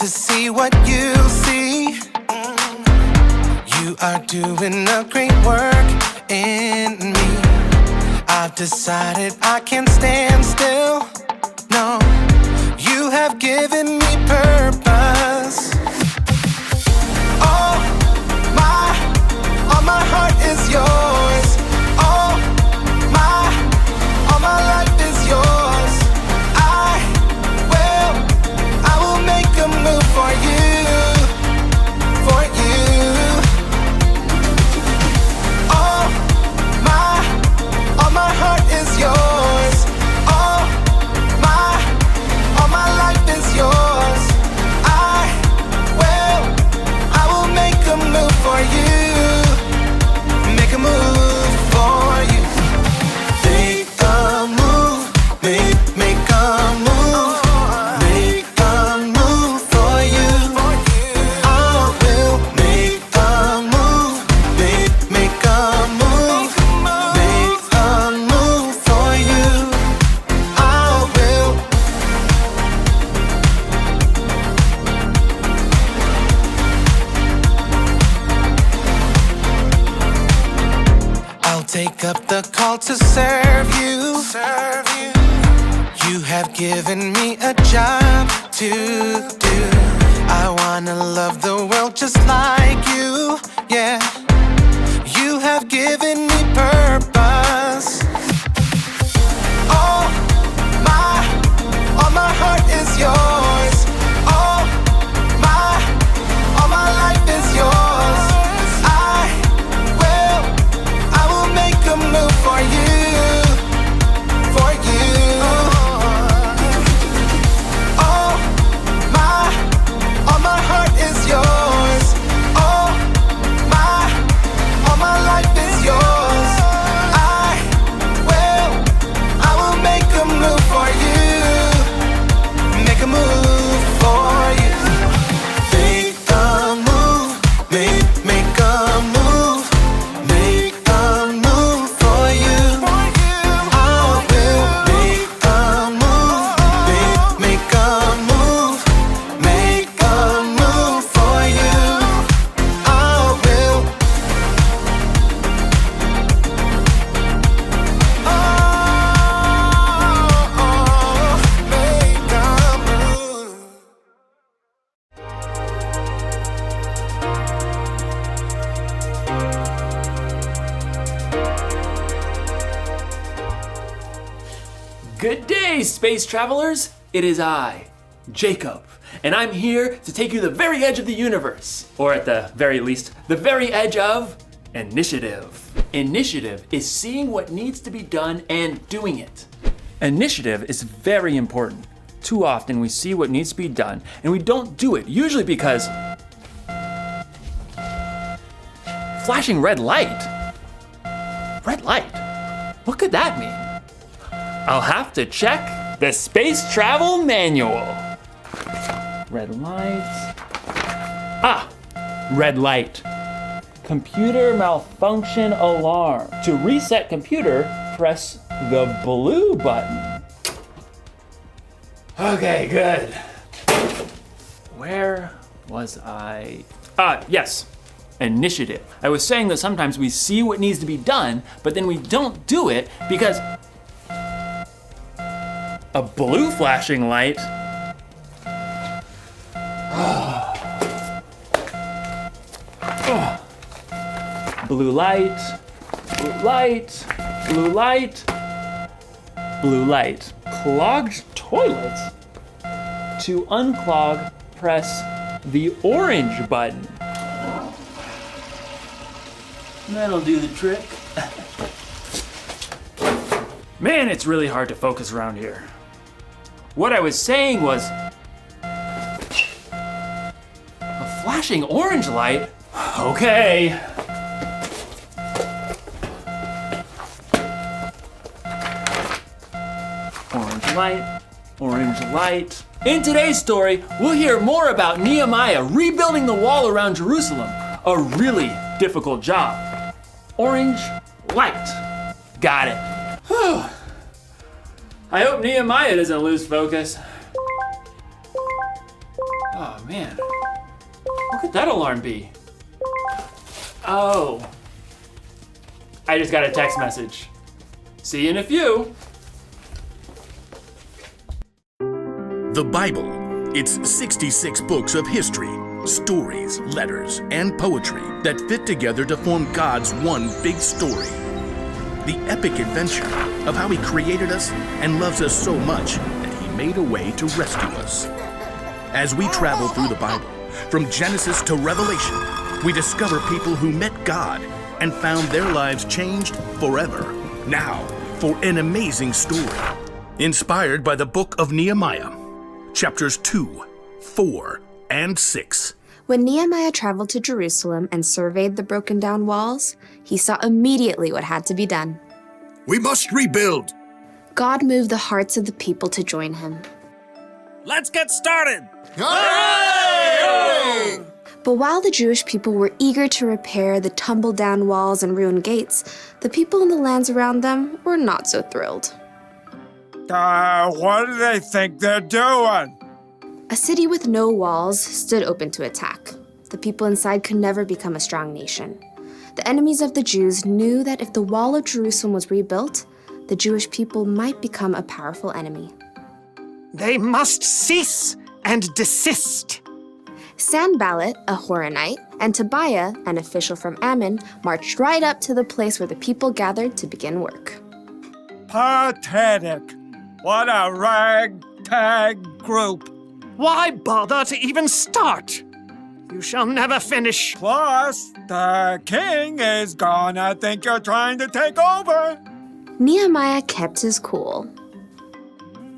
to see what you see. You are doing a great work in me. I've decided I can't stand still. No, you have given me purpose. All my heart is yours. All my life is yours. I will make a move for you, for you. All my heart is yours. All my life is yours. I will make a move for you. Make a move for you. Make a move, make a move, make a move for you. I will make a move, make a move, make a move for you. I will. I'll take up the call to serve you. You have given me a job to do. I wanna love the world just like you. Yeah, you have given me purpose. All my heart is yours. All my life is yours. I will make a move for you, for you. All my heart is yours. All my life is yours. I will make a move for you. Make a move for you. Make a move, make a move, make a move for you. I will make a move, make a move, make a move for you. I will. Make a move. Good day, space travelers! It is I, Jacob, and I'm here to take you to the very edge of the universe, or at the very least, the very edge of initiative. Initiative is seeing what needs to be done and doing it. Initiative is very important. Too often we see what needs to be done and we don't do it, usually because flashing red light. Red light? What could that mean? I'll have to check the Space Travel Manual. Red light. Ah, red light. Computer malfunction alarm. To reset computer, press the blue button. Okay, good. Where was I? Yes. Initiative. I was saying that sometimes we see what needs to be done, but then we don't do it because a blue flashing light. Blue light, blue light, blue light, blue light. Clogged toilets. To unclog, press the orange button. That'll do the trick. Man, it's really hard to focus around here. What I was saying was a flashing orange light? Okay. Orange light, orange light. In today's story, we'll hear more about Nehemiah rebuilding the wall around Jerusalem. A really difficult job. Orange light. Got it. Whew. I hope Nehemiah doesn't lose focus. Oh man, what could that alarm be? Oh, I just got a text message. See you in a few. The Bible. It's 66 books of history, stories, letters, and poetry that fit together to form God's one big story. The epic adventure of how He created us and loves us so much that He made a way to rescue us. As we travel through the Bible, from Genesis to Revelation, we discover people who met God and found their lives changed forever. Now, for an amazing story, inspired by the book of Nehemiah. Chapters 2, 4, and 6. When Nehemiah traveled to Jerusalem and surveyed the broken down walls, he saw immediately what had to be done. We must rebuild. God moved the hearts of the people to join him. Let's get started! Hooray! But while the Jewish people were eager to repair the tumbled down walls and ruined gates, the people in the lands around them were not so thrilled. What do they think they're doing? A city with no walls stood open to attack. The people inside could never become a strong nation. The enemies of the Jews knew that if the wall of Jerusalem was rebuilt, the Jewish people might become a powerful enemy. They must cease and desist. Sanballat, a Horonite, and Tobiah, an official from Ammon, marched right up to the place where the people gathered to begin work. Pathetic. What a ragtag group. Why bother to even start? You shall never finish. Plus, the king is gonna think you're trying to take over. Nehemiah kept his cool.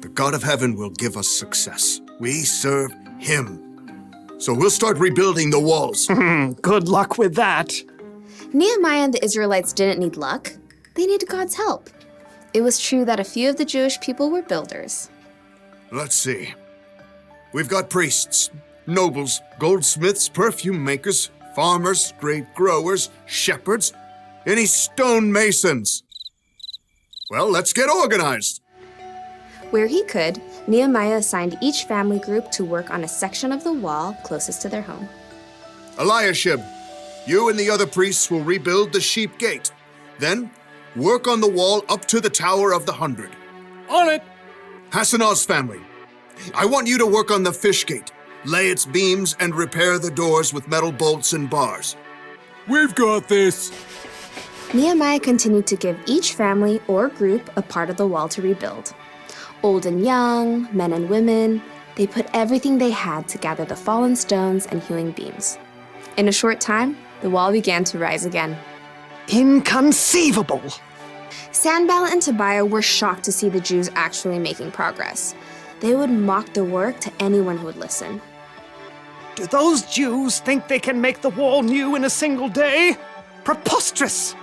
The God of heaven will give us success. We serve Him. So we'll start rebuilding the walls. Good luck with that. Nehemiah and the Israelites didn't need luck. They needed God's help. It was true that a few of the Jewish people were builders. Let's see. We've got priests, nobles, goldsmiths, perfume makers, farmers, grape growers, shepherds, any stonemasons. Well, let's get organized. Where he could, Nehemiah assigned each family group to work on a section of the wall closest to their home. Eliashib, you and the other priests will rebuild the sheep gate. Then, work on the wall up to the Tower of the 100. On it. Hassanah's family, I want you to work on the fish gate, lay its beams, and repair the doors with metal bolts and bars. We've got this. Nehemiah continued to give each family or group a part of the wall to rebuild. Old and young, men and women, they put everything they had to gather the fallen stones and hewing beams. In a short time, the wall began to rise again. Inconceivable. Sanballat and Tobiah were shocked to see the Jews actually making progress. They would mock the work to anyone who would listen. Do those Jews think they can make the wall new in a single day? Preposterous!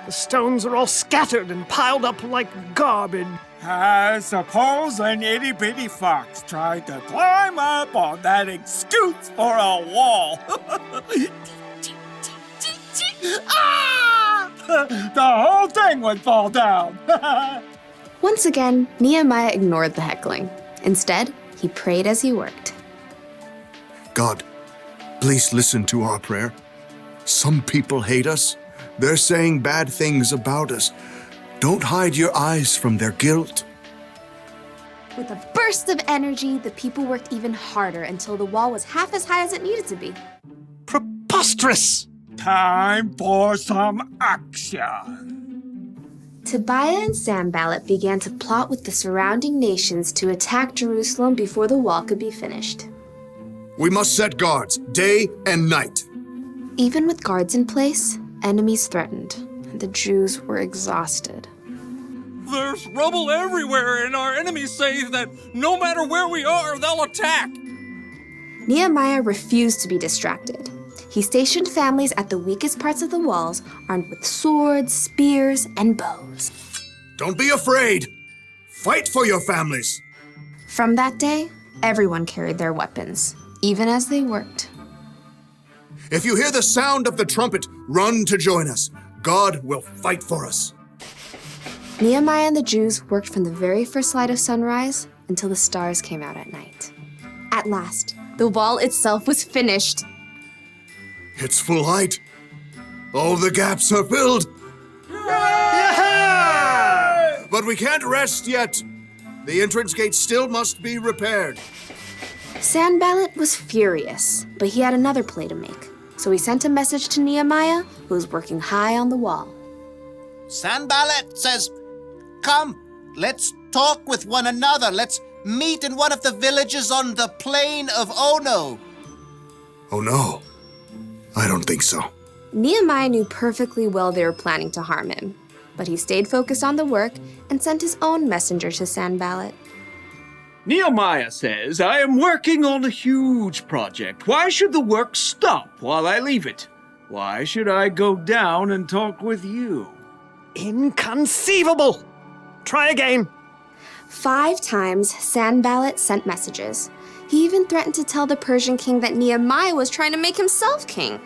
The stones are all scattered and piled up like garbage. I suppose an itty-bitty fox tried to climb up on that excuse for a wall. Ah! The whole thing would fall down. Once again, Nehemiah ignored the heckling. Instead, he prayed as he worked. God, please listen to our prayer. Some people hate us. They're saying bad things about us. Don't hide your eyes from their guilt. With a burst of energy, the people worked even harder until the wall was half as high as it needed to be. Preposterous! Time for some action. Tobiah and Sanballat began to plot with the surrounding nations to attack Jerusalem before the wall could be finished. We must set guards, day and night. Even with guards in place, enemies threatened, and the Jews were exhausted. There's rubble everywhere, and our enemies say that no matter where we are, they'll attack. Nehemiah refused to be distracted. He stationed families at the weakest parts of the walls, armed with swords, spears, and bows. Don't be afraid. Fight for your families. From that day, everyone carried their weapons, even as they worked. If you hear the sound of the trumpet, run to join us. God will fight for us. Nehemiah and the Jews worked from the very first light of sunrise until the stars came out at night. At last, The wall itself was finished. It's full height. All the gaps are filled. But we can't rest yet. The entrance gate still must be repaired. Sanballat was furious, but he had another play to make. So he sent a message to Nehemiah, who was working high on the wall. Sanballat says, "Come, let's talk with one another. Let's meet in one of the villages on the plain of Ono." Oh no, I don't think so. Nehemiah knew perfectly well they were planning to harm him, but he stayed focused on the work and sent his own messenger to Sanballat. Nehemiah says, I am working on a huge project. Why should the work stop while I leave it? Why should I go down and talk with you? Inconceivable! Try again. 5 times, Sanballat sent messages. He even threatened to tell the Persian king that Nehemiah was trying to make himself king.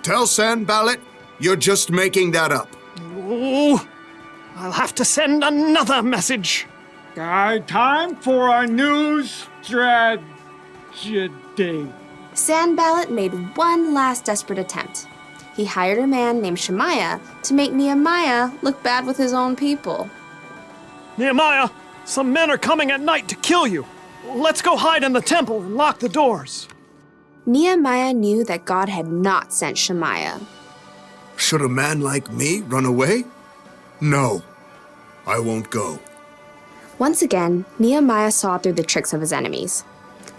Tell Sanballat you're just making that up. Oh, I'll have to send another message. Time for a new strategy. Sanballat made one last desperate attempt. He hired a man named Shemaiah to make Nehemiah look bad with his own people. Nehemiah, some men are coming at night to kill you. Let's go hide in the temple and lock the doors. Nehemiah knew that God had not sent Shemaiah. Should a man like me run away? No, I won't go. Once again, Nehemiah saw through the tricks of his enemies.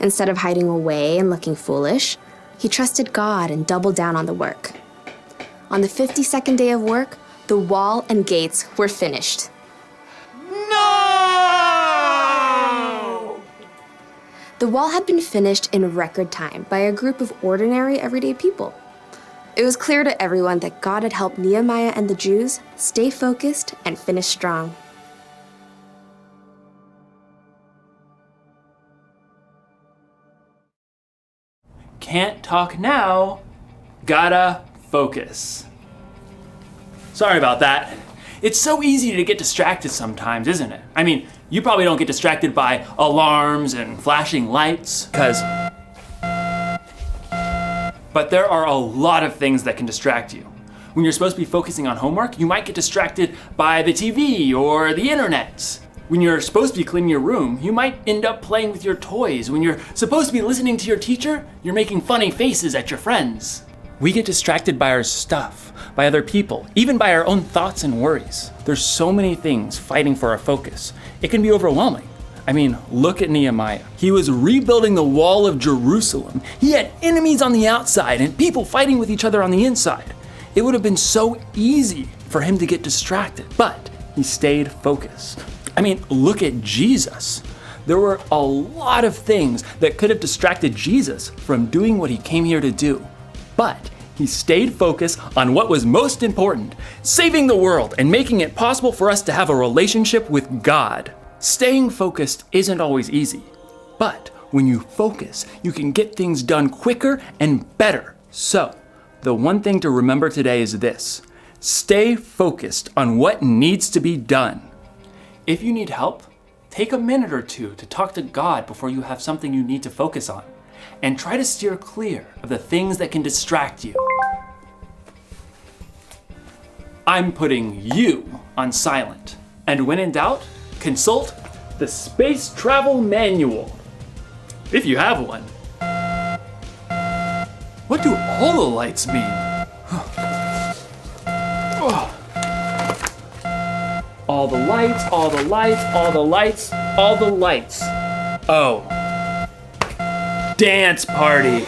Instead of hiding away and looking foolish, he trusted God and doubled down on the work. On the 52nd day of work, the wall and gates were finished. No! The wall had been finished in record time by a group of ordinary, everyday people. It was clear to everyone that God had helped Nehemiah and the Jews stay focused and finish strong. Can't talk now, gotta focus. Sorry about that. It's so easy to get distracted sometimes, isn't it? I mean, you probably don't get distracted by alarms and flashing lights, but there are a lot of things that can distract you. When you're supposed to be focusing on homework, you might get distracted by the TV or the internet. When you're supposed to be cleaning your room, you might end up playing with your toys. When you're supposed to be listening to your teacher, you're making funny faces at your friends. We get distracted by our stuff, by other people, even by our own thoughts and worries. There's so many things fighting for our focus. It can be overwhelming. I mean, look at Nehemiah. He was rebuilding the wall of Jerusalem. He had enemies on the outside and people fighting with each other on the inside. It would have been so easy for him to get distracted, but he stayed focused. I mean, look at Jesus. There were a lot of things that could have distracted Jesus from doing what he came here to do. But he stayed focused on what was most important, saving the world and making it possible for us to have a relationship with God. Staying focused isn't always easy, but when you focus, you can get things done quicker and better. So, the one thing to remember today is this: stay focused on what needs to be done. If you need help, take a minute or two to talk to God before you have something you need to focus on, and try to steer clear of the things that can distract you. I'm putting you on silent, and when in doubt, consult the Space Travel Manual, if you have one. What do all the lights mean? All the lights, all the lights, all the lights, all the lights. Oh. Dance party.